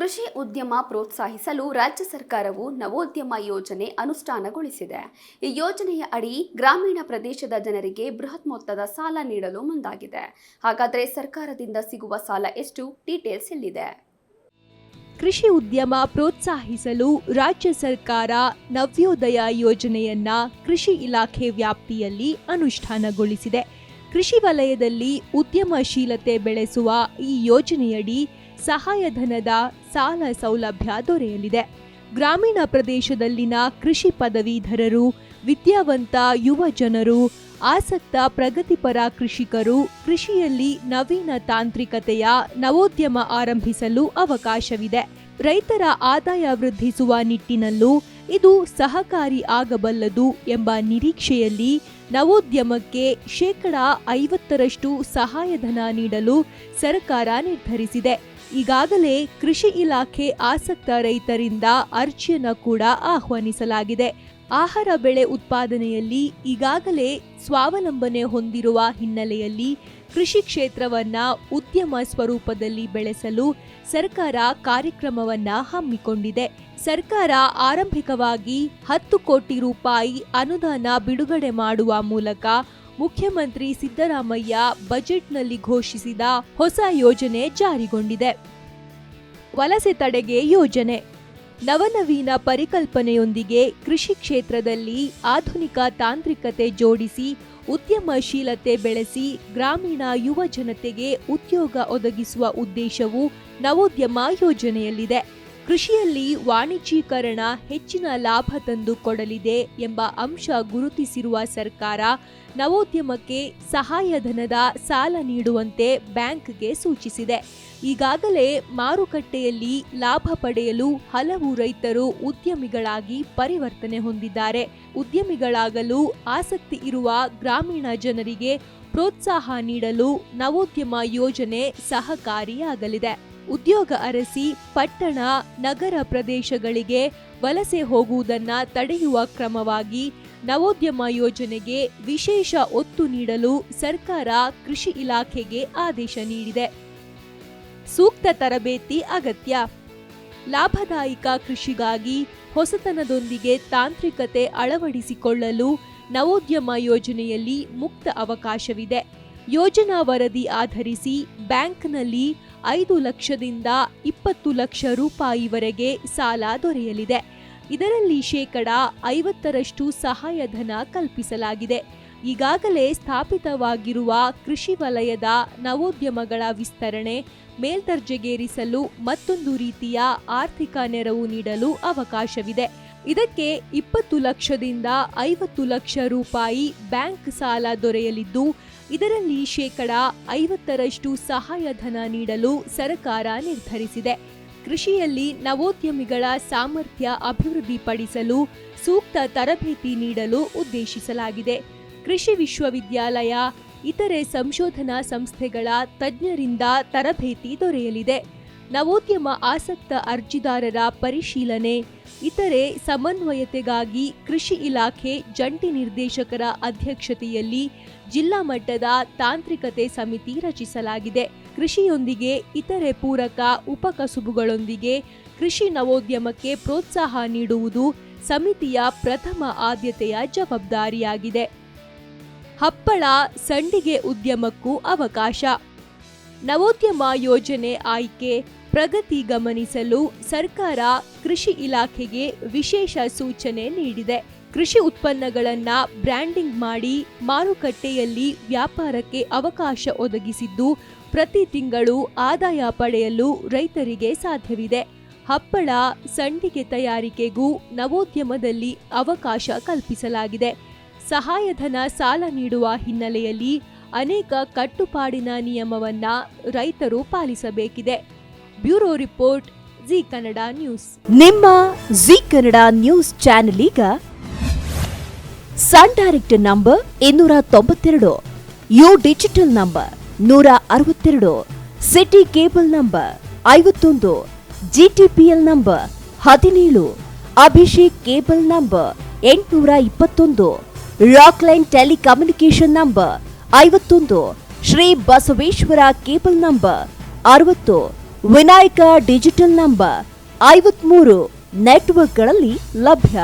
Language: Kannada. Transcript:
ಕೃಷಿ ಉದ್ಯಮ ಪ್ರೋತ್ಸಾಹಿಸಲು ರಾಜ್ಯ ಸರ್ಕಾರವು ನವೋದ್ಯಮ ಯೋಜನೆ ಅನುಷ್ಠಾನಗೊಳಿಸಿದೆ. ಈ ಯೋಜನೆಯ ಅಡಿ ಗ್ರಾಮೀಣ ಪ್ರದೇಶದ ಜನರಿಗೆ ಬೃಹತ್ ಮೊತ್ತದ ಸಾಲ ನೀಡಲು ಮುಂದಾಗಿದೆ. ಹಾಗಾದರೆ ಸರ್ಕಾರದಿಂದ ಸಿಗುವ ಸಾಲ ಎಷ್ಟು? ಡೀಟೇಲ್ಸ್ ಇಲ್ಲಿದೆ. ಕೃಷಿ ಉದ್ಯಮ ಪ್ರೋತ್ಸಾಹಿಸಲು ರಾಜ್ಯ ಸರ್ಕಾರ ನವ್ಯೋದಯ ಯೋಜನೆಯನ್ನ ಕೃಷಿ ಇಲಾಖೆ ವ್ಯಾಪ್ತಿಯಲ್ಲಿ ಅನುಷ್ಠಾನಗೊಳಿಸಿದೆ. ಕೃಷಿ ವಲಯದಲ್ಲಿ ಉದ್ಯಮಶೀಲತೆ ಬೆಳೆಸುವ ಈ ಯೋಜನೆಯಡಿ ಸಹಾಯಧನದ ಸಾಲ ಸೌಲಭ್ಯ ದೊರೆಯಲಿದೆ. ಗ್ರಾಮೀಣ ಪ್ರದೇಶದಲ್ಲಿನ ಕೃಷಿ ಪದವೀಧರರು, ವಿದ್ಯಾವಂತ ಯುವ ಜನರು, ಆಸಕ್ತ ಪ್ರಗತಿಪರ ಕೃಷಿಕರು ಕೃಷಿಯಲ್ಲಿ ನವೀನ ತಾಂತ್ರಿಕತೆಯ ನವೋದ್ಯಮ ಆರಂಭಿಸಲು ಅವಕಾಶವಿದೆ. ರೈತರ ಆದಾಯ ವೃದ್ಧಿಸುವ ನಿಟ್ಟಿನಲ್ಲೂ ಇದು ಸಹಕಾರಿ ಆಗಬಲ್ಲದು ಎಂಬ ನಿರೀಕ್ಷೆಯಲ್ಲಿ ನವೋದ್ಯಮಕ್ಕೆ 50% ಸಹಾಯಧನ ನೀಡಲು ಸರ್ಕಾರ ನಿರ್ಧರಿಸಿದೆ. ಈಗಾಗಲೇ ಕೃಷಿ ಇಲಾಖೆ ಆಸಕ್ತ ರೈತರಿಂದ ಅರ್ಜಿಯನ್ನು ಕೂಡ ಆಹ್ವಾನಿಸಲಾಗಿದೆ. ಆಹಾರ ಬೆಳೆ ಉತ್ಪಾದನೆಯಲ್ಲಿ ಈಗಾಗಲೇ ಸ್ವಾವಲಂಬನೆ ಹೊಂದಿರುವ ಹಿನ್ನೆಲೆಯಲ್ಲಿ ಕೃಷಿ ಕ್ಷೇತ್ರವನ್ನ ಉದ್ಯಮ ಸ್ವರೂಪದಲ್ಲಿ ಬೆಳೆಸಲು ಸರ್ಕಾರ ಕಾರ್ಯಕ್ರಮವನ್ನ ಹಮ್ಮಿಕೊಂಡಿದೆ. ಸರ್ಕಾರ ಆರಂಭಿಕವಾಗಿ 10 ಕೋಟಿ ರೂಪಾಯಿ ಅನುದಾನ ಬಿಡುಗಡೆ ಮಾಡುವ ಮೂಲಕ ಮುಖ್ಯಮಂತ್ರಿ ಸಿದ್ದರಾಮಯ್ಯ ಬಜೆಟ್ನಲ್ಲಿ ಘೋಷಿಸಿದ ಹೊಸ ಯೋಜನೆ ಜಾರಿಗೊಂಡಿದೆ. ವಲಸೆ ತಡೆಗೆ ಯೋಜನೆ. ನವನವೀನ ಪರಿಕಲ್ಪನೆಯೊಂದಿಗೆ ಕೃಷಿ ಕ್ಷೇತ್ರದಲ್ಲಿ ಆಧುನಿಕ ತಾಂತ್ರಿಕತೆ ಜೋಡಿಸಿ ಉದ್ಯಮಶೀಲತೆ ಬೆಳೆಸಿ ಗ್ರಾಮೀಣ ಯುವ ಜನತೆಗೆ ಉದ್ಯೋಗ ಒದಗಿಸುವ ಉದ್ದೇಶವು ನವೋದ್ಯಮ ಯೋಜನೆಯಲ್ಲಿದೆ. ಕೃಷಿಯಲ್ಲಿ ವಾಣಿಜ್ಯೀಕರಣ ಹೆಚ್ಚಿನ ಲಾಭ ತಂದು ಕೊಡಲಿದೆ ಎಂಬ ಅಂಶ ಗುರುತಿಸಿರುವ ಸರ್ಕಾರ ನವೋದ್ಯಮಕ್ಕೆ ಸಹಾಯಧನದ ಸಾಲ ನೀಡುವಂತೆ ಬ್ಯಾಂಕ್ಗೆ ಸೂಚಿಸಿದೆ. ಈಗಾಗಲೇ ಮಾರುಕಟ್ಟೆಯಲ್ಲಿ ಲಾಭ ಪಡೆಯಲು ಹಲವು ರೈತರು ಉದ್ಯಮಿಗಳಾಗಿ ಪರಿವರ್ತನೆ ಹೊಂದಿದ್ದಾರೆ. ಉದ್ಯಮಿಗಳಾಗಲು ಆಸಕ್ತಿ ಇರುವ ಗ್ರಾಮೀಣ ಜನರಿಗೆ ಪ್ರೋತ್ಸಾಹ ನೀಡಲು ನವೋದ್ಯಮ ಯೋಜನೆ ಸಹಕಾರಿಯಾಗಲಿದೆ. ಉದ್ಯೋಗ ಅರಸಿ ಪಟ್ಟಣ, ನಗರ ಪ್ರದೇಶಗಳಿಗೆ ವಲಸೆ ಹೋಗುವುದನ್ನು ತಡೆಯುವ ಕ್ರಮವಾಗಿ ನವೋದ್ಯಮ ಯೋಜನೆಗೆ ವಿಶೇಷ ಒತ್ತು ನೀಡಲು ಸರ್ಕಾರ ಕೃಷಿ ಇಲಾಖೆಗೆ ಆದೇಶ ನೀಡಿದೆ. ಸೂಕ್ತ ತರಬೇತಿ ಅಗತ್ಯ. ಲಾಭದಾಯಕ ಕೃಷಿಗಾಗಿ ಹೊಸತನದೊಂದಿಗೆ ತಾಂತ್ರಿಕತೆ ಅಳವಡಿಸಿಕೊಳ್ಳಲು ನವೋದ್ಯಮ ಯೋಜನೆಯಲ್ಲಿ ಮುಕ್ತ ಅವಕಾಶವಿದೆ. ಯೋಜನಾ ವರದಿ ಆಧರಿಸಿ ಬ್ಯಾಂಕ್ನಲ್ಲಿ 5 ಲಕ್ಷದಿಂದ 20 ಲಕ್ಷ ರೂಪಾಯಿವರೆಗೆ ಸಾಲ ದೊರೆಯಲಿದೆ. ಇದರಲ್ಲಿ 50% ಸಹಾಯಧನ ಕಲ್ಪಿಸಲಾಗಿದೆ. ಈಗಾಗಲೇ ಸ್ಥಾಪಿತವಾಗಿರುವ ಕೃಷಿ ವಲಯದ ನವೋದ್ಯಮಗಳ ವಿಸ್ತರಣೆ, ಮೇಲ್ದರ್ಜೆಗೇರಿಸಲು ಮತ್ತೊಂದು ರೀತಿಯ ಆರ್ಥಿಕ ನೆರವು ನೀಡಲು ಅವಕಾಶವಿದೆ. ಇದಕ್ಕೆ 20 ಲಕ್ಷದಿಂದ 50 ಲಕ್ಷ ರೂಪಾಯಿ ಬ್ಯಾಂಕ್ ಸಾಲ ದೊರೆಯಲಿದ್ದು, ಇದರಲ್ಲಿ 50% ಸಹಾಯಧನ ನೀಡಲು ಸರ್ಕಾರ ನಿರ್ಧರಿಸಿದೆ. ಕೃಷಿಯಲ್ಲಿ ನವೋದ್ಯಮಿಗಳ ಸಾಮರ್ಥ್ಯ ಅಭಿವೃದ್ಧಿಪಡಿಸಲು ಸೂಕ್ತ ತರಬೇತಿ ನೀಡಲು ಉದ್ದೇಶಿಸಲಾಗಿದೆ. ಕೃಷಿ ವಿಶ್ವವಿದ್ಯಾಲಯ, ಇತರೆ ಸಂಶೋಧನಾ ಸಂಸ್ಥೆಗಳ ತಜ್ಞರಿಂದ ತರಬೇತಿ ದೊರೆಯಲಿದೆ. ನವೋದ್ಯಮ ಆಸಕ್ತ ಅರ್ಜಿದಾರರ ಪರಿಶೀಲನೆ, ಇತರೆ ಸಮನ್ವಯತೆಗಾಗಿ ಕೃಷಿ ಇಲಾಖೆ ಜಂಟಿ ನಿರ್ದೇಶಕರ ಅಧ್ಯಕ್ಷತೆಯಲ್ಲಿ ಜಿಲ್ಲಾ ಮಟ್ಟದ ತಾಂತ್ರಿಕತೆ ಸಮಿತಿ ರಚಿಸಲಾಗಿದೆ. ಕೃಷಿಯೊಂದಿಗೆ ಇತರೆ ಪೂರಕ ಉಪಕಸುಬುಗಳೊಂದಿಗೆ ಕೃಷಿ ನವೋದ್ಯಮಕ್ಕೆ ಪ್ರೋತ್ಸಾಹ ನೀಡುವುದು ಸಮಿತಿಯ ಪ್ರಥಮ ಆದ್ಯತೆಯ ಜವಾಬ್ದಾರಿಯಾಗಿದೆ. ಹಪ್ಪಳ, ಸಂಡಿಗೆ ಉದ್ಯಮಕ್ಕೂ ಅವಕಾಶ. ನವೋದ್ಯಮ ಯೋಜನೆ ಆಯ್ಕೆ ಪ್ರಗತಿ ಗಮನಿಸಲು ಸರ್ಕಾರ ಕೃಷಿ ಇಲಾಖೆಗೆ ವಿಶೇಷ ಸೂಚನೆ ನೀಡಿದೆ. ಕೃಷಿ ಉತ್ಪನ್ನಗಳನ್ನು ಬ್ರ್ಯಾಂಡಿಂಗ್ ಮಾಡಿ ಮಾರುಕಟ್ಟೆಯಲ್ಲಿ ವ್ಯಾಪಾರಕ್ಕೆ ಅವಕಾಶ ಒದಗಿಸಿದ್ದು, ಪ್ರತಿ ತಿಂಗಳು ಆದಾಯ ಪಡೆಯಲು ರೈತರಿಗೆ ಸಾಧ್ಯವಿದೆ. ಹಪ್ಪಳ, ಸಂಡಿಗೆ ತಯಾರಿಕೆಗೂ ನವೋದ್ಯಮದಲ್ಲಿ ಅವಕಾಶ ಕಲ್ಪಿಸಲಾಗಿದೆ. ಸಹಾಯಧನ ಸಾಲ ನೀಡುವ ಹಿನ್ನೆಲೆಯಲ್ಲಿ ಅನೇಕ ಕಟ್ಟುಪಾಡಿನ ನಿಯಮವನ್ನ ರೈತರು ಪಾಲಿಸಬೇಕಿದೆ. Bureau report, Zee Kannada news. ನಿಮ್ಮ ಜಿ ಕನ್ನಡ ನ್ಯೂಸ್ ಚಾನೆಲ್ ಈಗ Sun Direct number 292, U digital number 162, city cable number 51, GTPL number 17, Abhishek cable number 821, Rock Line telecommunication number 51, Shri Basaveshwara cable number 60, Vinayaka digital number 53 ನೆಟ್ವರ್ಕ್ಗಳಲ್ಲಿ ಲಭ್ಯ.